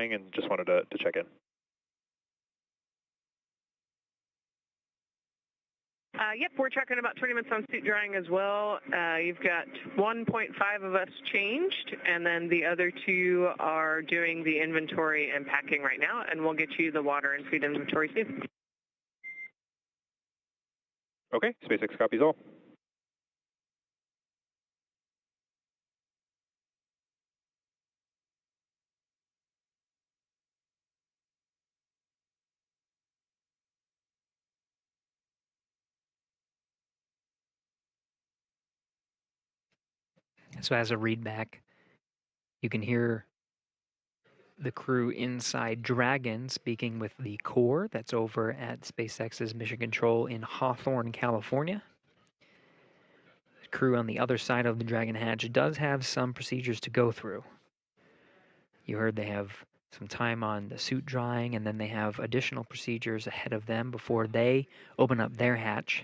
drying and just wanted to check in. Yep, we're tracking about 20 minutes on suit drying as well. You've got 1.5 of us changed, and then the other 2 are doing the inventory and packing right now, and we'll get you the water and food inventory soon. Okay, SpaceX copies all. So as a readback, you can hear the crew inside Dragon speaking with the core that's over at SpaceX's Mission Control in Hawthorne, California. The crew on the other side of the Dragon hatch does have some procedures to go through. You heard they have some time on the suit drying, and then they have additional procedures ahead of them before they open up their hatch.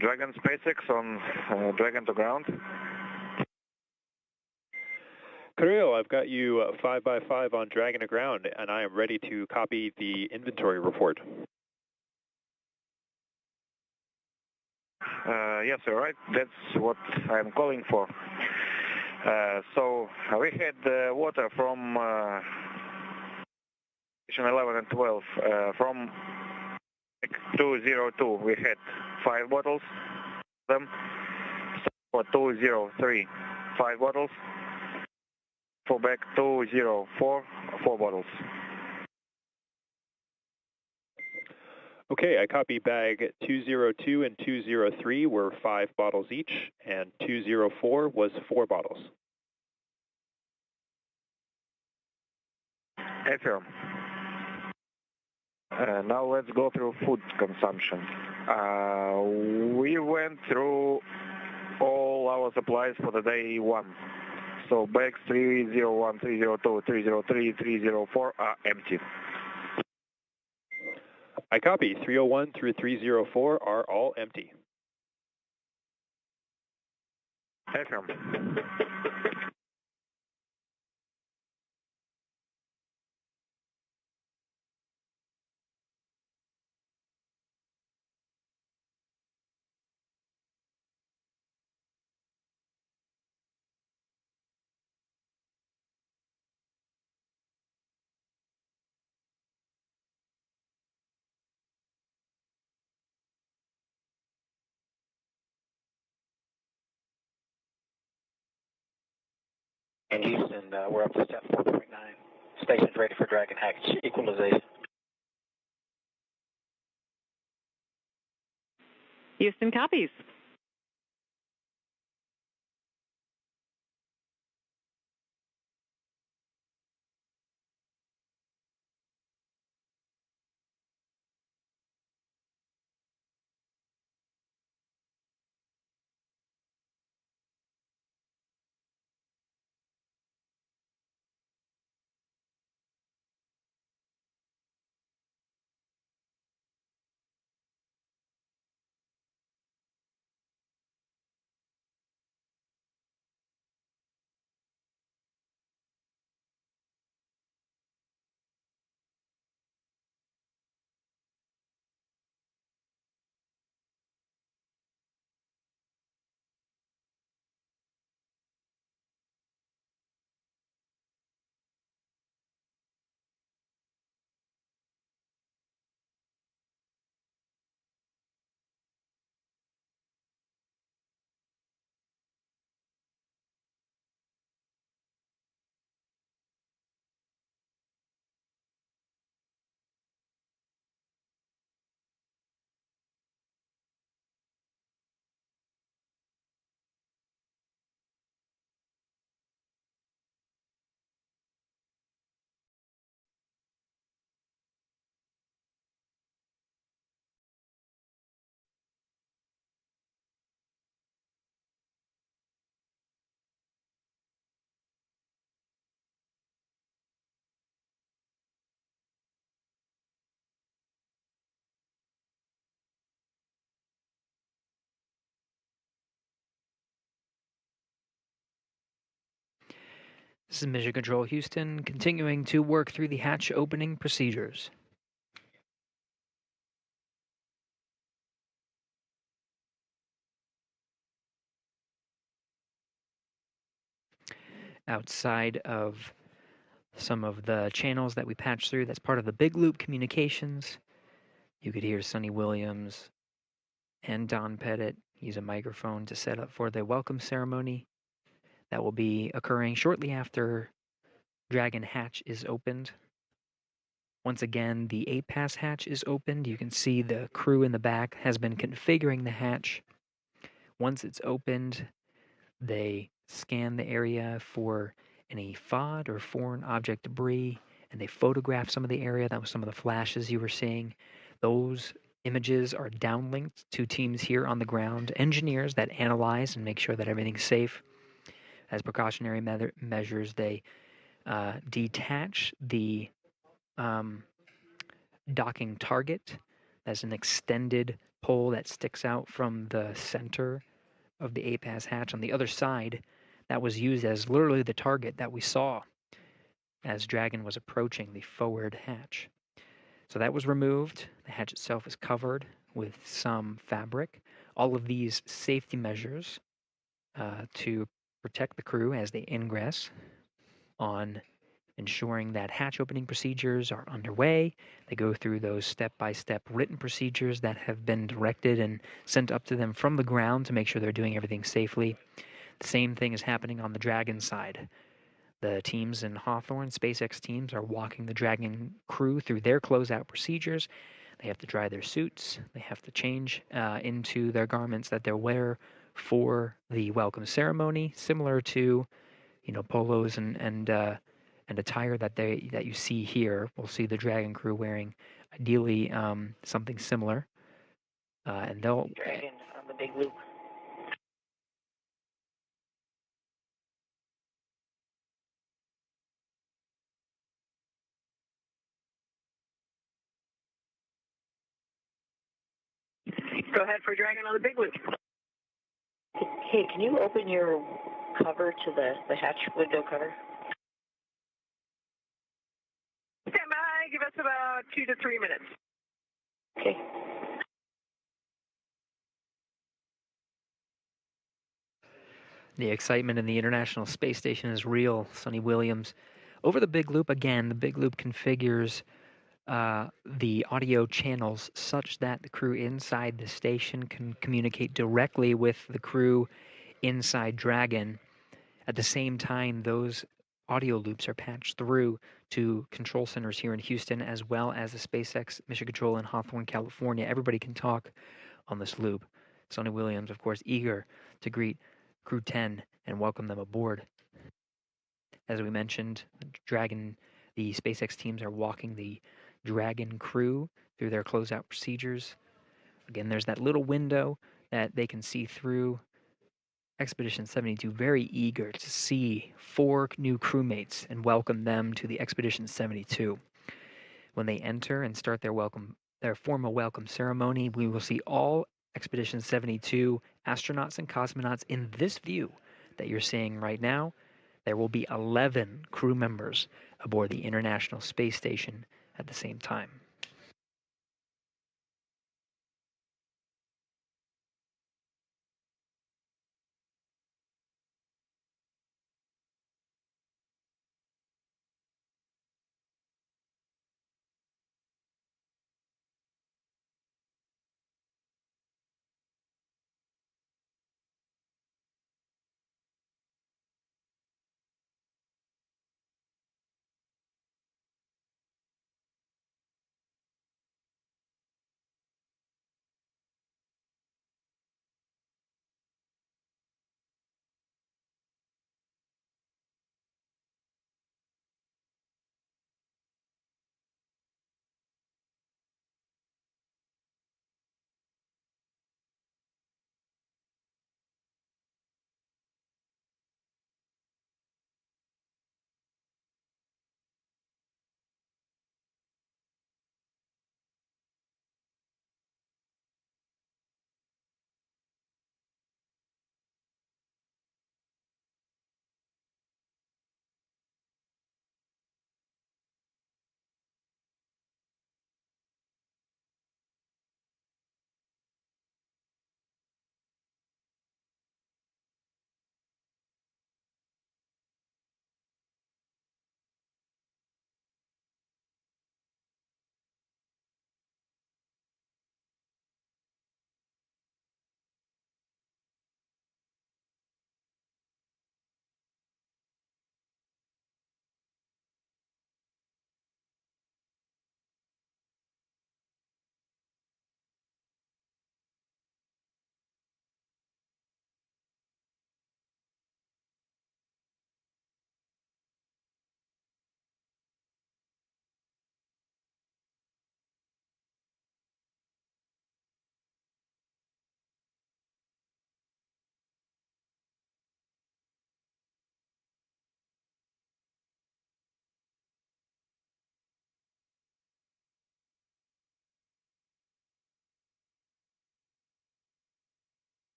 Dragon SpaceX on Dragon to ground. Creo, I've got you 5x5 on Dragon to ground, and I am ready to copy the inventory report. Yes, all right. That's what I'm calling for. So we had water from 11 and 12. From 202, we had 5 bottles. Them. For 203, 5 bottles. For back 204, 4 bottles. Okay, I copy bag 202 and 203 were 5 bottles each, and 204 was 4 bottles. Affirm. Now let's go through food consumption. We went through all our supplies for the day 1. So bags 301, 302, 303, 304 are empty. I copy. 301 through 304 are all empty. Affirm. In Houston, we're up to step 4.9. Station's ready for Dragon hatch equalization. Houston copies. This is Mission Control Houston, continuing to work through the hatch opening procedures. Outside of some of the channels that we patched through, that's part of the big loop communications. You could hear Sonny Williams and Don Pettit use a microphone to set up for the welcome ceremony that will be occurring shortly after Dragon hatch is opened. Once again, the 8-pass hatch is opened. You can see the crew in the back has been configuring the hatch. Once it's opened, they scan the area for any FOD or foreign object debris, and they photograph some of the area. That was some of the flashes you were seeing. Those images are downlinked to teams here on the ground, engineers that analyze and make sure that everything's safe. As precautionary measures, they detach the docking target. That's an extended pole that sticks out from the center of the 8-pass hatch on the other side. That was used as literally the target that we saw as Dragon was approaching the forward hatch. So that was removed. The hatch itself is covered with some fabric. All of these safety measures to protect the crew as they ingress on ensuring that hatch opening procedures are underway. They go through those step-by-step written procedures that have been directed and sent up to them from the ground to make sure they're doing everything safely. The same thing is happening on the Dragon side. The teams in Hawthorne, SpaceX teams, are walking the Dragon crew through their closeout procedures. They have to dry their suits. They have to change into their garments that they'll wear for the welcome ceremony, similar to, polos and attire that you see here. We'll see the Dragon crew wearing, ideally, something similar, and they'll. Dragon on the big loop. Go ahead for Dragon on the big loop. Hey, can you open your cover to the hatch window cover? Stand by. Give us about 2 to 3 minutes. Okay. The excitement in the International Space Station is real. Sonny Williams. Over the big loop, again, the big loop configures the audio channels such that the crew inside the station can communicate directly with the crew inside Dragon. At the same time, those audio loops are patched through to control centers here in Houston, as well as the SpaceX Mission Control in Hawthorne, California. Everybody can talk on this loop. Sonny Williams, of course, eager to greet Crew-10 and welcome them aboard. As we mentioned, the SpaceX teams are walking the Dragon crew through their closeout procedures. Again, there's that little window that they can see through. Expedition 72 very eager to see 4 new crewmates and welcome them to the Expedition 72. When they enter and start their formal welcome ceremony, we will see all Expedition 72 astronauts and cosmonauts in this view that you're seeing right now. There will be 11 crew members aboard the International Space Station at the same time.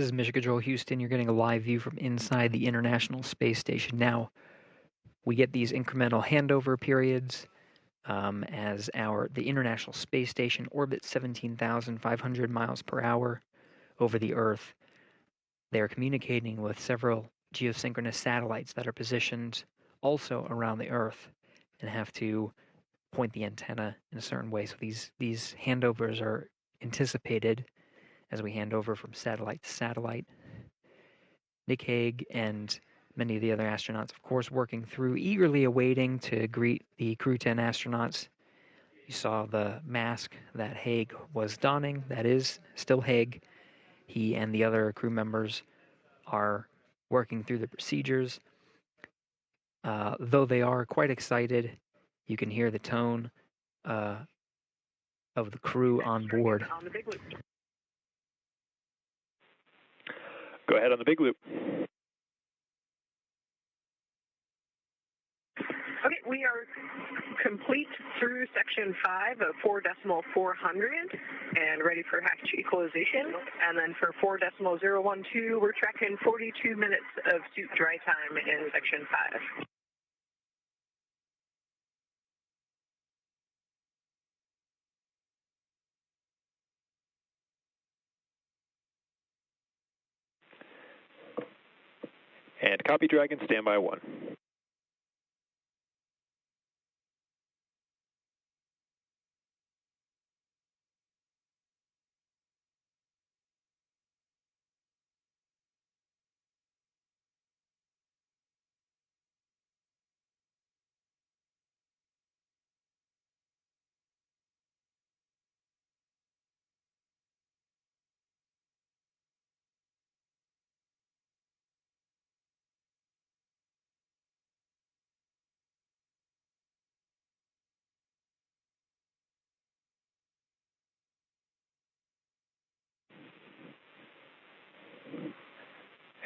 This is Mission Control Houston. You're getting a live view from inside the International Space Station. Now, we get these incremental handover periods as the International Space Station orbits 17,500 miles per hour over the Earth. They are communicating with several geosynchronous satellites that are positioned also around the Earth and have to point the antenna in a certain way. So these handovers are anticipated as we hand over from satellite to satellite. Nick Hague and many of the other astronauts, of course, working through, eagerly awaiting to greet the Crew-10 astronauts. You saw the mask that Hague was donning. That is still Hague. He and the other crew members are working through the procedures. Though they are quite excited, you can hear the tone of the crew on board. Go ahead on the big loop. Okay, we are complete through section 5 of 4.400 and ready for hatch equalization. And then for 4.012, we're tracking 42 minutes of suit dry time in section 5. And copy Dragon, standby 1.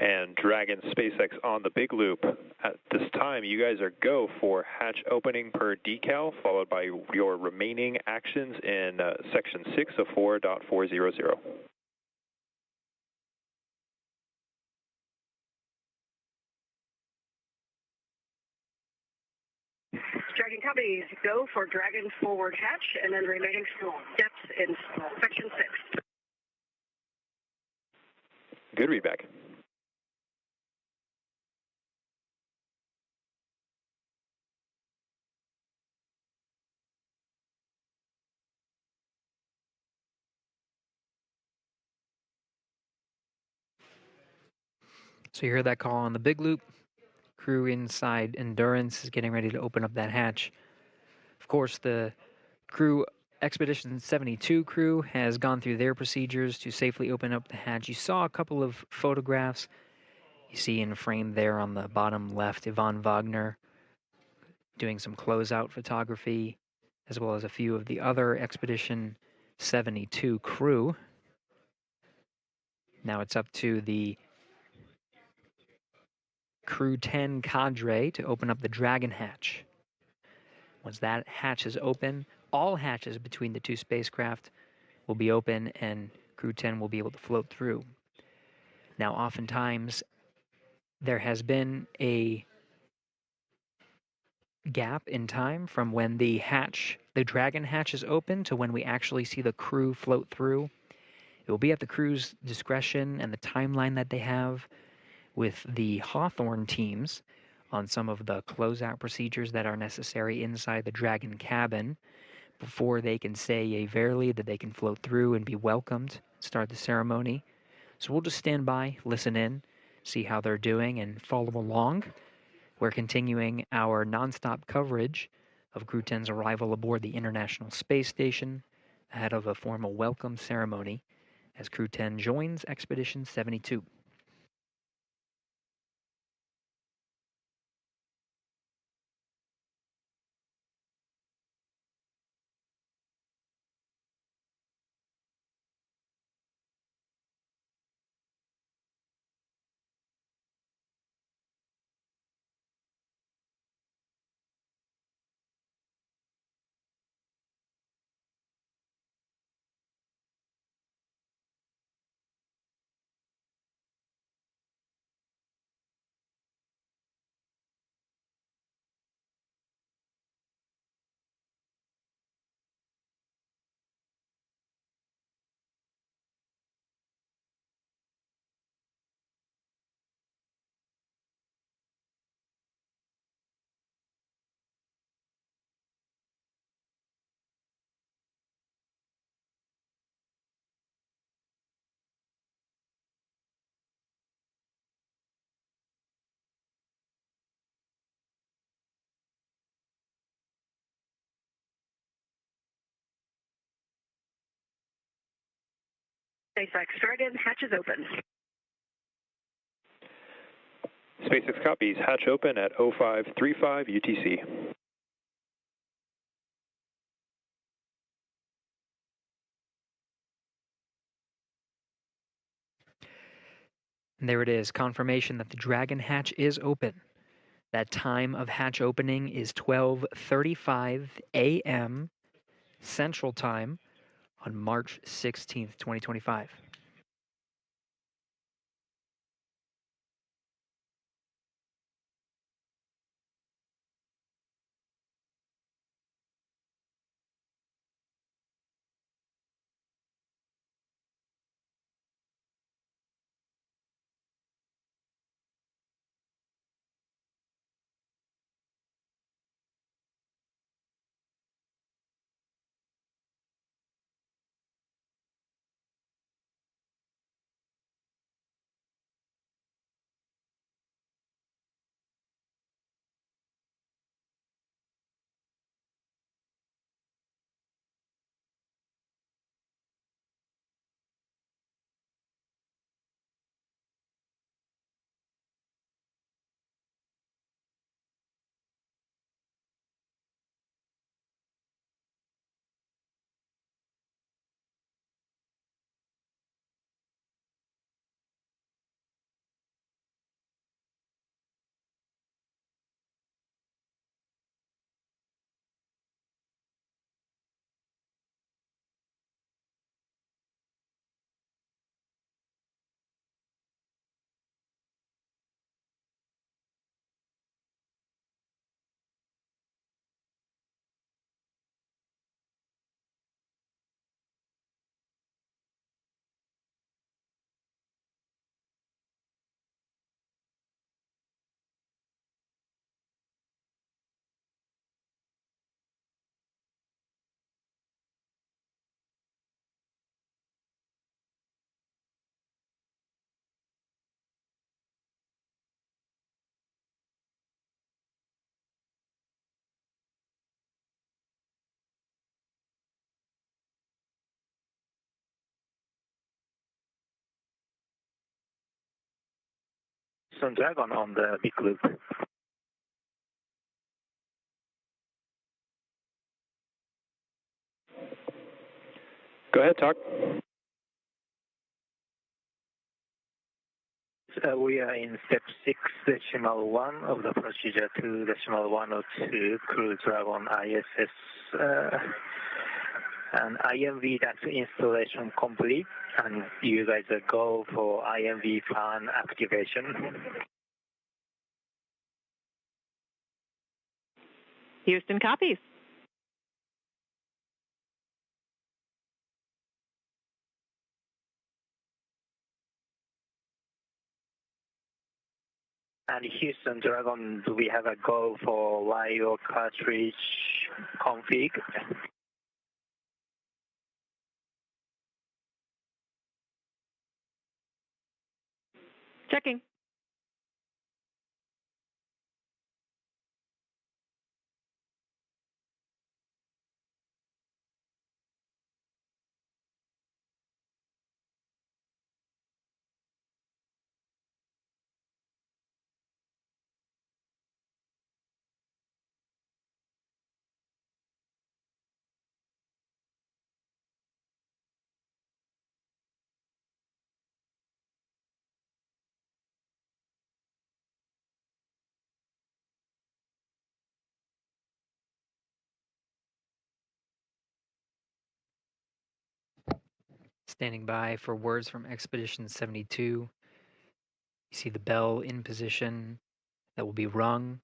And Dragon SpaceX on the big loop. At this time, you guys are go for hatch opening per decal, followed by your remaining actions in section 6 of 4.400. Dragon copies. Go for Dragon forward hatch and then remaining steps in section 6. Good readback. So you heard that call on the big loop. Crew inside Endurance is getting ready to open up that hatch. Of course, the crew Expedition 72 crew has gone through their procedures to safely open up the hatch. You saw a couple of photographs. You see in frame there on the bottom left, Yvonne Wagner doing some closeout photography, as well as a few of the other Expedition 72 crew. Now it's up to the Crew-10 cadre to open up the Dragon hatch. Once that hatch is open, all hatches between the two spacecraft will be open and Crew-10 will be able to float through. Now, oftentimes, there has been a gap in time from when the Dragon hatch is open to when we actually see the crew float through. It will be at the crew's discretion and the timeline that they have with the Hawthorne teams on some of the closeout procedures that are necessary inside the Dragon cabin before they can say yea verily that they can float through and be welcomed, start the ceremony. So we'll just stand by, listen in, see how they're doing, and follow along. We're continuing our nonstop coverage of Crew-10's arrival aboard the International Space Station ahead of a formal welcome ceremony as Crew-10 joins Expedition 72. SpaceX Dragon, hatch is open. SpaceX copies, hatch open at 0535 UTC. And there it is, confirmation that the Dragon hatch is open. That time of hatch opening is 12:35 a.m. Central Time on March 16th, 2025. Dragon on the big loop. Go ahead, talk. We are in step 6.1 of the procedure 2.102 Crew-Dragon ISS. And IMV, that's installation complete. And you guys go for IMV fan activation. Houston copies. And Houston Dragon, do we have a go for LIO cartridge config? Checking. Standing by for words from Expedition 72. You see the bell in position that will be rung.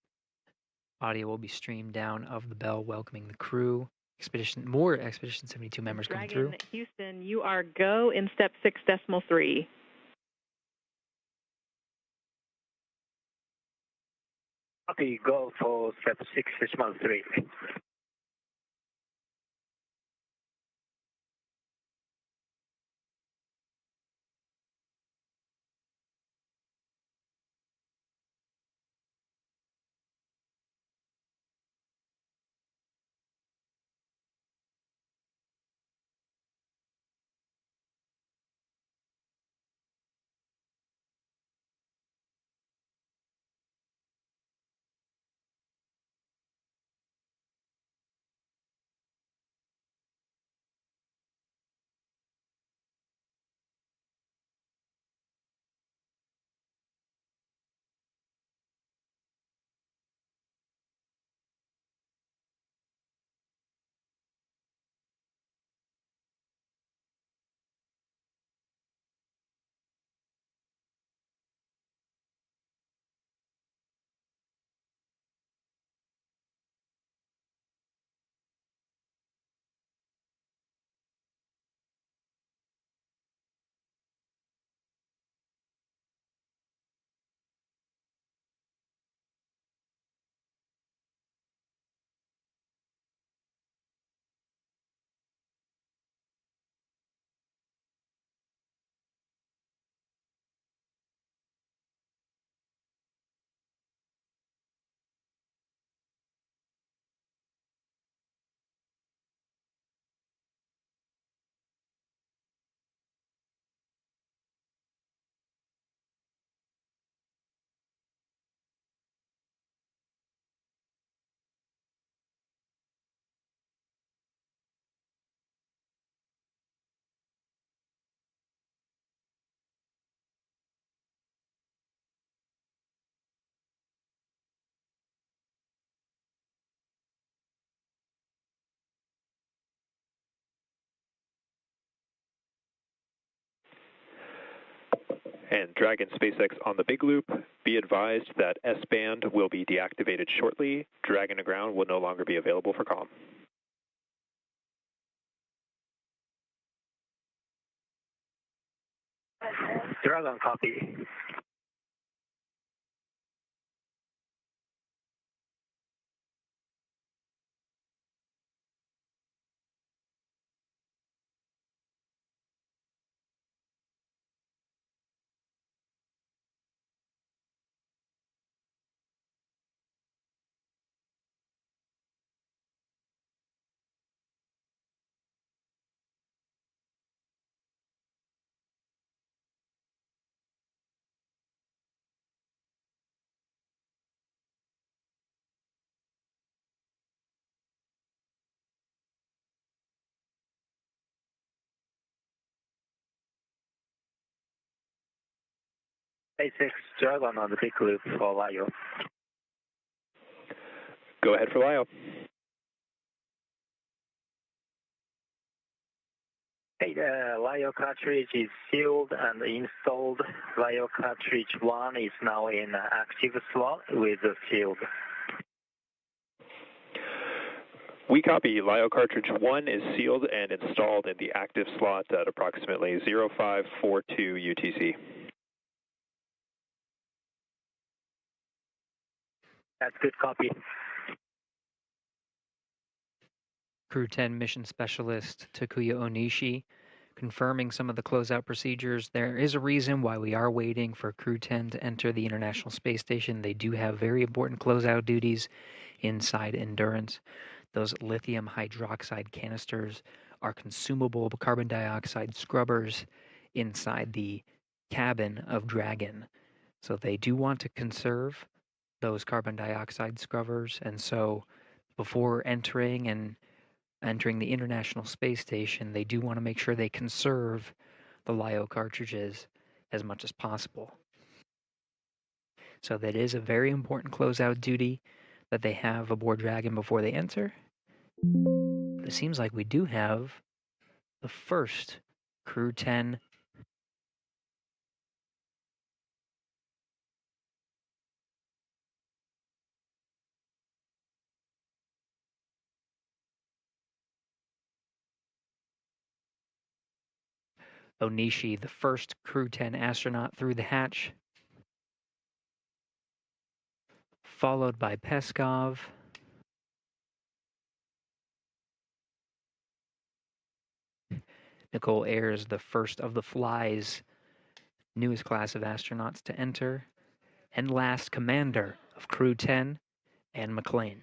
Audio will be streamed down of the bell welcoming the crew. More Expedition 72 members coming through. Houston, you are go in step 6.3. Copy, go for step 6.3. And Dragon SpaceX on the big loop, be advised that S-band will be deactivated shortly. Dragon to ground will no longer be available for comm. Dragon, copy. SpaceX Dragon on the big loop for LIO. Go ahead for LIO. Hey, the LIO cartridge is sealed and installed. LIO cartridge 1 is now in active slot with the field. We copy. LIO cartridge 1 is sealed and installed in the active slot at approximately 0542 UTC. That's good, copy. Crew-10 mission specialist Takuya Onishi confirming some of the closeout procedures. There is a reason why we are waiting for Crew-10 to enter the International Space Station. They do have very important closeout duties inside Endurance. Those lithium hydroxide canisters are consumable carbon dioxide scrubbers inside the cabin of Dragon. So they do want to conserve those carbon dioxide scrubbers, and so before entering the International Space Station, they do want to make sure they conserve the LIO cartridges as much as possible. So that is a very important closeout duty that they have aboard Dragon before they enter. It seems like we do have the first Crew-10 Onishi, the first Crew-10 astronaut through the hatch, followed by Peskov, Nicole Ayers, the first of the Fly's newest class of astronauts to enter, and last commander of Crew-10, Anne McLean.